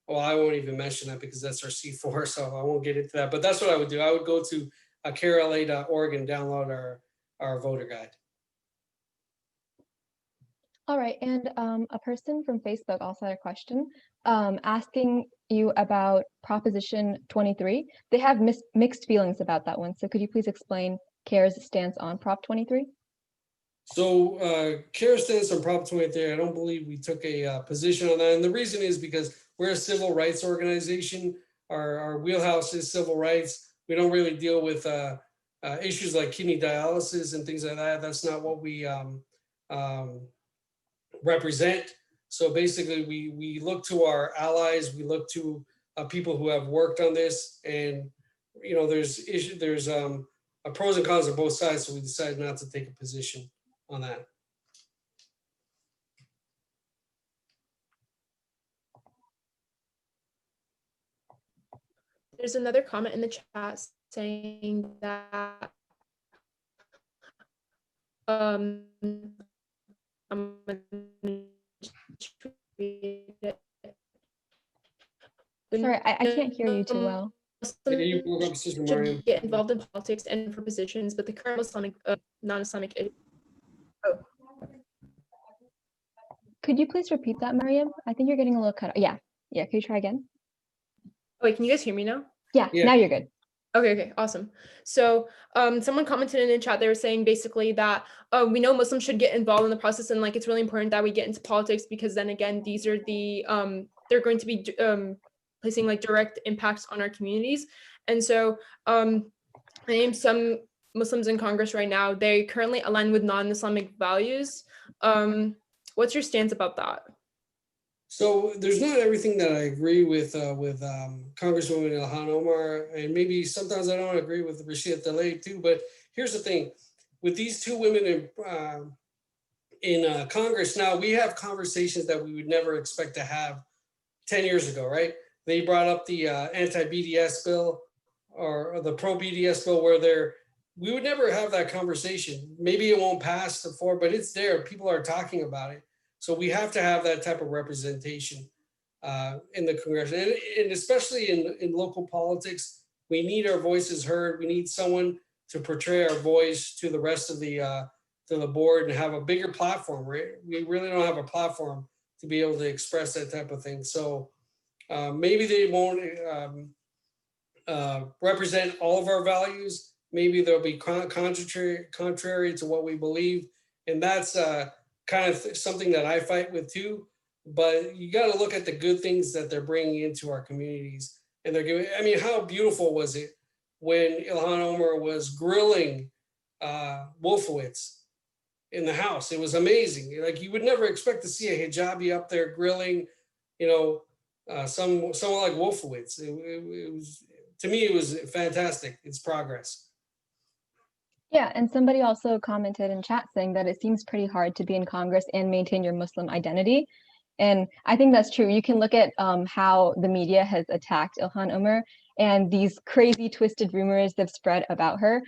won't even mention that because that's our C4, so I won't get into that. But that's what I would do. I would go to carela.org and download our voter guide. All right, and a person from Facebook also had a question asking you about Proposition 23. They have mixed feelings about that one. So could you please explain CARE's stance on Prop 23? So CARE stands on Prop 23. I don't believe we took a position on that. And the reason is because we're a civil rights organization. Our wheelhouse is civil rights. We don't really deal with issues like kidney dialysis and things like that. That's not what we um, represent. So basically, we look to our allies. We look to people who have worked on this. And, you know, there's a pros and cons on both sides. So we decided not to take a position on that. There's another comment in the chat saying that I'm gonna tweet it. Sorry, I can't hear you too well. Yeah, you broke up, Sister Should Mariam. get involved in politics and for positions, but the current Islamic, non-Islamic. Could you please repeat that, Mariam? I think you're getting a little cut off. Yeah, could you try again? Wait, can you guys hear me now? Yeah, now you're good. Okay, awesome. So someone commented in the chat, they were saying basically that we know Muslims should get involved in the process, and like it's really important that we get into politics because then again, these are the they're going to be placing like direct impacts on our communities. And so I named some Muslims in Congress right now. They currently align with non-Islamic values. What's your stance about that? So there's not everything that I agree with Congresswoman Ilhan Omar, and maybe sometimes I don't agree with Rashida Tlaib too. But here's the thing: with these two women in Congress now, we have conversations that we would never expect to have 10 years ago, right? They brought up the anti-BDS bill or the pro-BDS bill where we would never have that conversation. Maybe it won't pass the floor, but it's there. People are talking about it. So we have to have that type of representation in the Congress. And especially in local politics, we need our voices heard. We need someone to portray our voice to the rest of the board and have a bigger platform. Right? We really don't have a platform to be able to express that type of thing. So maybe they won't represent all of our values. Maybe they'll be contrary to what we believe. And that's kind of something that I fight with too. But you got to look at the good things that they're bringing into our communities. And they're giving, I mean, how beautiful was it when Ilhan Omar was grilling Wolfowitz in the House? It was amazing. Like you would never expect to see a hijabi up there grilling, you know, someone like Wolfowitz. It was, to me, it was fantastic. It's progress. Yeah, and somebody also commented in chat saying that it seems pretty hard to be in Congress and maintain your Muslim identity. And I think that's true. You can look at how the media has attacked Ilhan Omar and these crazy twisted rumors that have spread about her.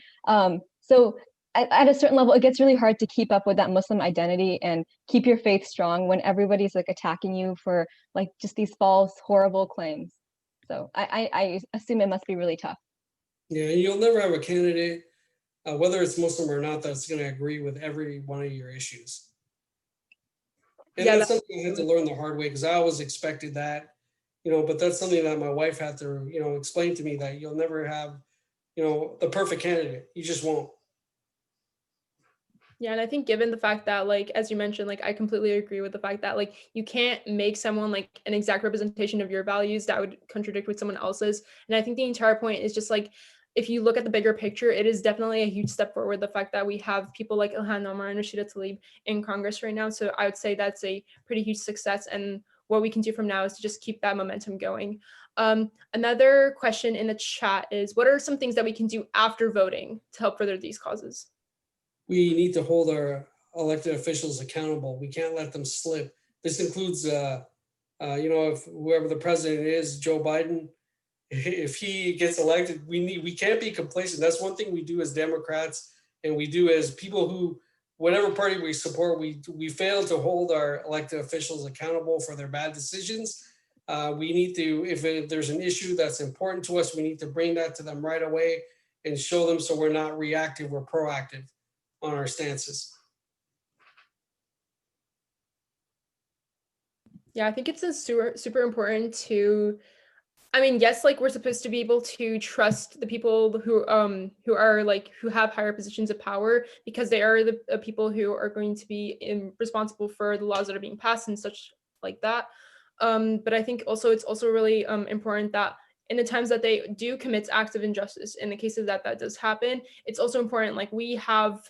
So at a certain level, it gets really hard to keep up with that Muslim identity and keep your faith strong when everybody's like attacking you for like just these false, horrible claims. So I assume it must be really tough. Yeah, and you'll never have a candidate, whether it's Muslim or not, that's going to agree with every one of your issues. And Yeah, that's something I had to learn the hard way because I always expected that, you know, but that's something that my wife had to, you know, explain to me that you'll never have, you know, the perfect candidate. You just won't. Yeah, and I think given the fact that, like, as you mentioned, like, I completely agree with the fact that, like, you can't make someone like an exact representation of your values that would contradict with someone else's. And I think the entire point is just like, if you look at the bigger picture, it is definitely a huge step forward. The fact that we have people like Ilhan Omar and Rashida Tlaib in Congress right now. So I would say that's a pretty huge success. And what we can do from now is to just keep that momentum going. Another question in the chat is, what are some things that we can do after voting to help further these causes? We need to hold our elected officials accountable. We can't let them slip. This includes, you know, if whoever the president is, Joe Biden, if he gets elected, we can't be complacent. That's one thing we do as Democrats, and we do as people who, whatever party we support, we fail to hold our elected officials accountable for their bad decisions. We need to, if there's an issue that's important to us, we need to bring that to them right away and show them so we're not reactive, we're proactive on our stances. Yeah, I think it's a super important to, I mean, yes, like we're supposed to be able to trust the people who are like who have higher positions of power because they are the people who are going to be responsible for the laws that are being passed and such like that. But I think also it's also really important that in the times that they do commit acts of injustice, in the cases that that does happen, it's also important like we have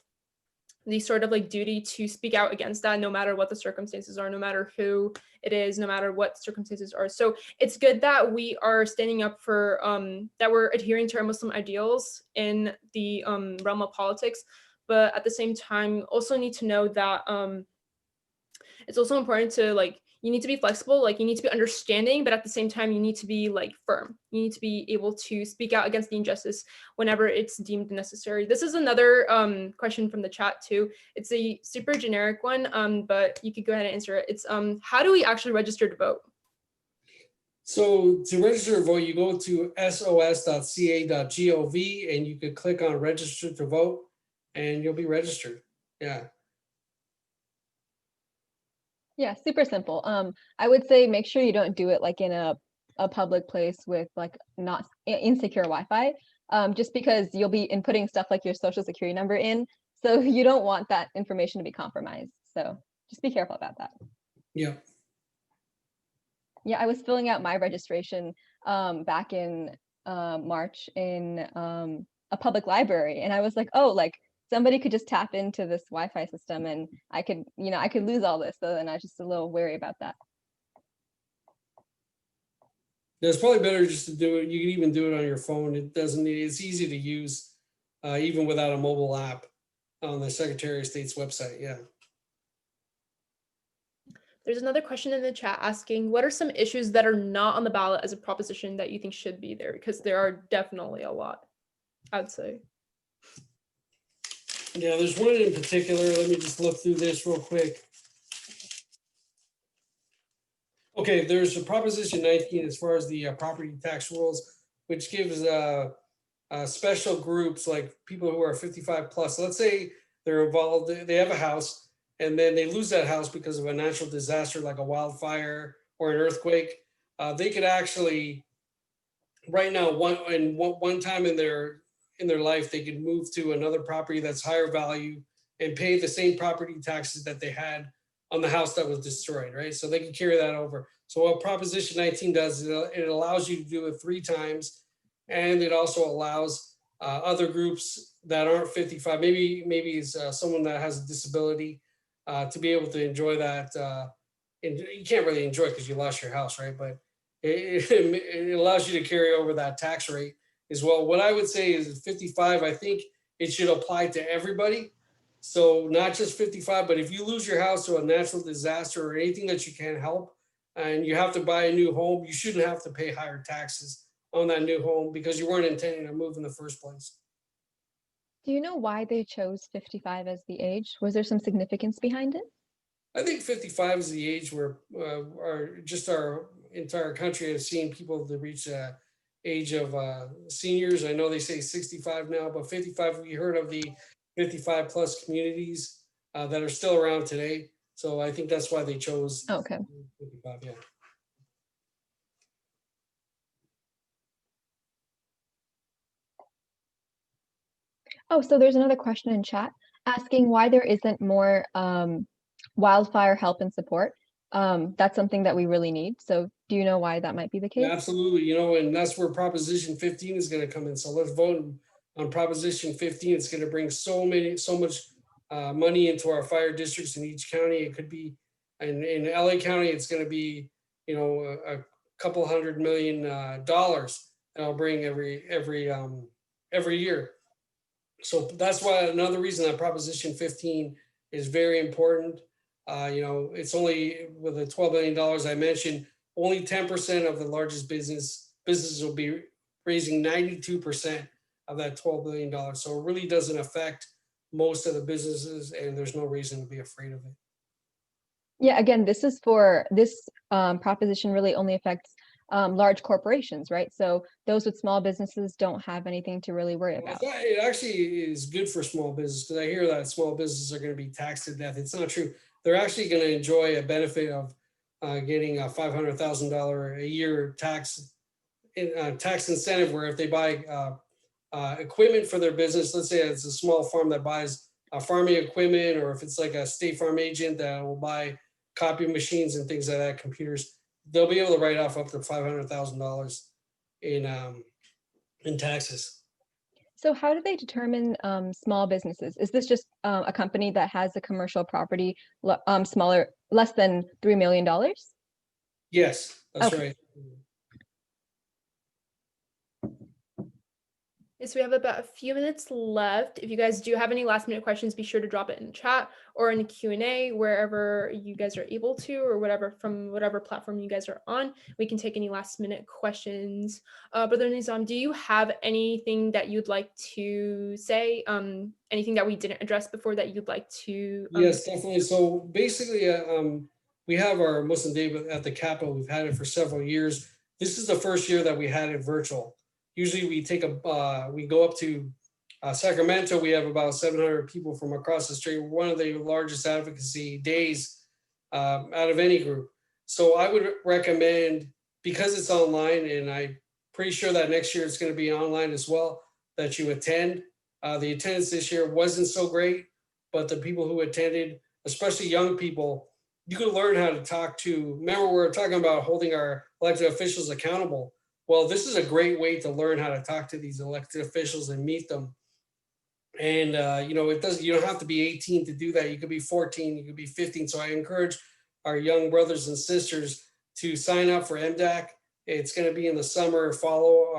the sort of like duty to speak out against that no matter what the circumstances are, no matter who it is, no matter what circumstances are. So it's good that we are standing up for that we're adhering to our Muslim ideals in the realm of politics, but at the same time also need to know that it's also important to like you need to be flexible, like you need to be understanding, but at the same time you need to be like firm. You need to be able to speak out against the injustice whenever it's deemed necessary. This is another question from the chat too. It's a super generic one, but you could go ahead and answer it. It's how do we actually register to vote? So to register to vote, you go to sos.ca.gov and you could click on register to vote and you'll be registered. Yeah. Yeah, super simple. I would say make sure you don't do it like in a public place with like not insecure Wi-Fi, just because you'll be inputting stuff like your social security number in, so you don't want that information to be compromised. So just be careful about that. Yeah. Yeah, I was filling out my registration back in March in a public library, and I was like, oh, like somebody could just tap into this Wi-Fi system, and I could, I could lose all this. So then I was just a little wary about that. Yeah, it's probably better just to do it. You can even do it on your phone. It doesn't need, it's easy to use even without a mobile app on the Secretary of State's website. Yeah. There's another question in the chat asking, what are some issues that are not on the ballot as a proposition that you think should be there? Because there are definitely a lot, I'd say. Yeah, there's one in particular. Let me just look through this real quick. Okay, there's a Proposition 19 as far as the property tax rules, which gives special groups like people who are 55 plus. Let's say they're involved, they have a house, and then they lose that house because of a natural disaster like a wildfire or an earthquake. They could actually, right now, one time in their life, they could move to another property that's higher value and pay the same property taxes that they had on the house that was destroyed, right? So they can carry that over. So what Proposition 19 does is it allows you to do it 3 times, and it also allows other groups that aren't 55, maybe it's someone that has a disability, to be able to enjoy that. And you can't really enjoy it because you lost your house, right? But it allows you to carry over that tax rate as well. What I would say is 55, I think it should apply to everybody. So not just 55, but if you lose your house to a natural disaster or anything that you can't help, and you have to buy a new home, you shouldn't have to pay higher taxes on that new home because you weren't intending to move in the first place. Do you know why they chose 55 as the age? Was there some significance behind it? I think 55 is the age where our entire country has seen people to reach the age of seniors. I know they say 65 now, but 55, we heard of the 55 plus communities that are still around today. So I think that's why they chose Okay. 55, yeah. Oh, so there's another question in chat asking why there isn't more wildfire help and support. That's something that we really need. So do you know why that might be the case? Yeah, absolutely. And that's where Proposition 15 is going to come in. So let's vote on Proposition 15. It's going to bring so much money into our fire districts in each county. It could be in LA County, it's going to be, a couple $100 million that'll bring every year. So that's why another reason that Proposition 15 is very important. It's only with the $12 billion I mentioned, only 10% of the largest businesses will be raising 92% of that $12 billion. So it really doesn't affect most of the businesses, and there's no reason to be afraid of it. Yeah, again, this proposition really only affects large corporations, right? So those with small businesses don't have anything to really worry about. It actually is good for small business because I hear that small businesses are going to be taxed to death. It's not true. They're actually going to enjoy a benefit of getting a $500,000 a year tax incentive, where if they buy equipment for their business, let's say it's a small farm that buys farming equipment, or if it's like a State Farm agent that will buy copy machines and things like that, computers, they'll be able to write off up to $500,000 in taxes. So how do they determine small businesses? Is this just a company that has a commercial property smaller, less than $3 million? Yes, that's Okay. right. So we have about a few minutes left. If you guys do have any last minute questions, be sure to drop it in the chat or in the Q&A, wherever you guys are able to, or whatever, from whatever platform you guys are on. We can take any last minute questions. Brother Nizam, do you have anything that you'd like to say? Anything that we didn't address before that you'd like to? Yes, definitely. So basically, we have our Muslim Day at the Capitol. We've had it for several years. This is the first year that we had it virtual. Usually we we go up to Sacramento. We have about 700 people from across the street. We're one of the largest advocacy days out of any group. So I would recommend, because it's online, and I'm pretty sure that next year it's going to be online as well, that you attend. The attendance this year wasn't so great, but the people who attended, especially young people, you could learn how to talk to. Remember, we were talking about holding our elected officials accountable. Well, this is a great way to learn how to talk to these elected officials and meet them. And you don't have to be 18 to do that. You could be 14, you could be 15. So I encourage our young brothers and sisters to sign up for MDAC. It's going to be in the summer. Follow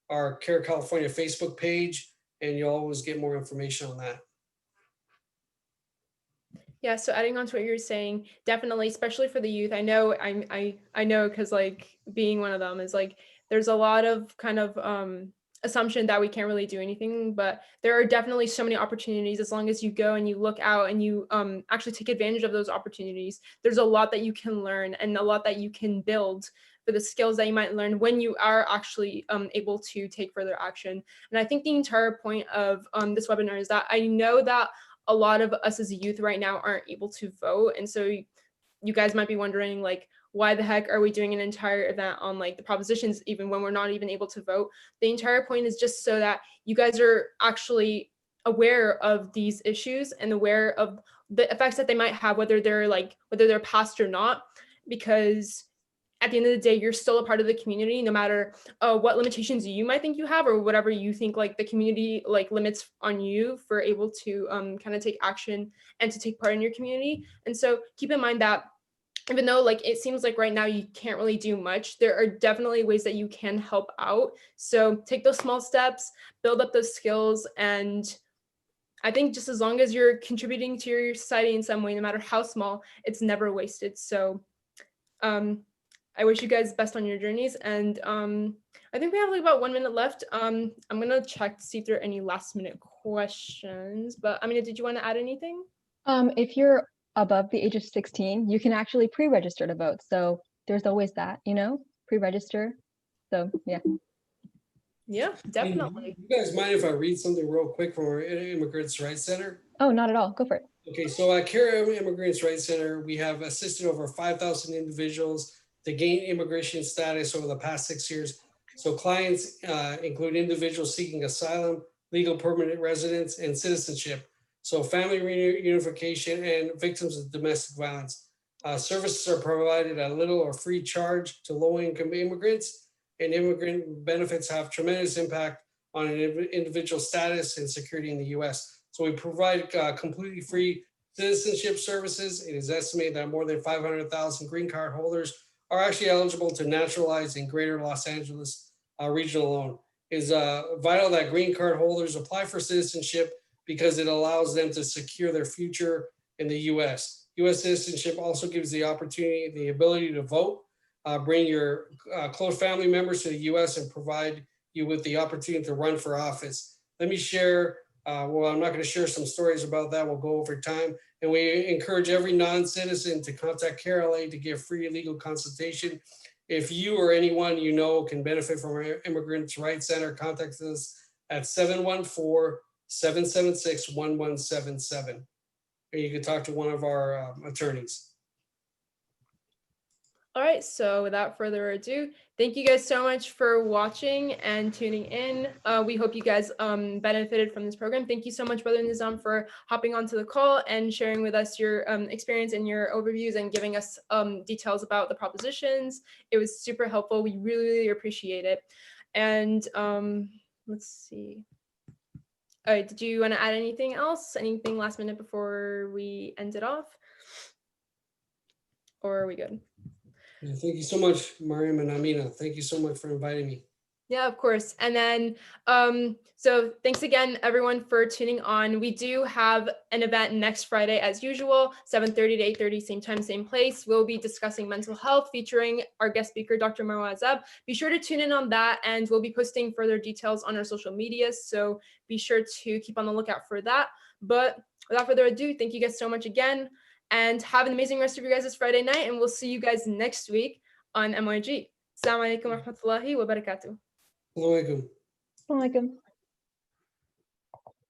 our Care California Facebook page, and you'll always get more information on that. Yeah, so adding on to what you're saying, definitely, especially for the youth. I know, I know, because like being one of them is like, there's a lot of kind of assumption that we can't really do anything, but there are definitely so many opportunities as long as you go and you look out and you actually take advantage of those opportunities. There's a lot that you can learn and a lot that you can build for the skills that you might learn when you are actually able to take further action. And I think the entire point of this webinar is that I know that a lot of us as a youth right now aren't able to vote. And so you guys might be wondering, like, why the heck are we doing an entire event on like the propositions, even when we're not even able to vote? The entire point is just so that you guys are actually aware of these issues and aware of the effects that they might have, whether they're passed or not, because at the end of the day, you're still a part of the community, no matter what limitations you might think you have, or whatever you think like the community like limits on you for able to kind of take action and to take part in your community. And so keep in mind that even though like it seems like right now you can't really do much, there are definitely ways that you can help out. So take those small steps, build up those skills, and I think just as long as you're contributing to your society in some way, no matter how small, it's never wasted. So I wish you guys best on your journeys. And I think we have like about 1 minute left. I'm gonna check to see if there are any last minute questions, but Amina, did you want to add anything? If you're above the age of 16, you can actually pre-register to vote. So there's always that, pre-register. So yeah. Yeah, definitely. You guys mind if I read something real quick from our Immigrants' Rights Center? Oh, not at all. Go for it. Okay, so at CARE Immigrants' Rights Center, we have assisted over 5,000 individuals to gain immigration status over the past 6 years. So clients include individuals seeking asylum, legal permanent residence, and citizenship. So family reunification and victims of domestic violence. Services are provided at little or free charge to low-income immigrants, and immigrant benefits have tremendous impact on an individual status and security in the U.S. So we provide completely free citizenship services. It is estimated that more than 500,000 green card holders are actually eligible to naturalize in greater Los Angeles region alone. It is vital that green card holders apply for citizenship because it allows them to secure their future in the U.S. U.S. citizenship also gives the opportunity and the ability to vote, bring your close family members to the U.S. and provide you with the opportunity to run for office. Let me share, I'm not going to share some stories about that. We'll go over time. And we encourage every non-citizen to contact CareLA to get free legal consultation. If you or anyone you know can benefit from our Immigrants' Rights Center, contact us at 714-776-1177. And you can talk to one of our attorneys. All right, so without further ado, thank you guys so much for watching and tuning in. We hope you guys benefited from this program. Thank you so much, Brother Nizam, for hopping onto the call and sharing with us your experience and your overviews and giving us details about the propositions. It was super helpful. We really, really appreciate it. And let's see. All right, did you want to add anything else? Anything last minute before we end it off? Or are we good? Yeah, thank you so much, Mariam and Amina. Thank you so much for inviting me. Yeah, of course. And then, so thanks again, everyone, for tuning on. We do have an event next Friday, as usual, 7:30 to 8:30, same time, same place. We'll be discussing mental health, featuring our guest speaker, Dr. Marwa Azab. Be sure to tune in on that, and we'll be posting further details on our social medias. So be sure to keep on the lookout for that. But without further ado, thank you guys so much again, and have an amazing rest of your guys this Friday night. And we'll see you guys next week on MYG. Assalamu alaikum wa rahmatullahi wa barakatuh. Assalamu alaikum. Assalamu alaikum.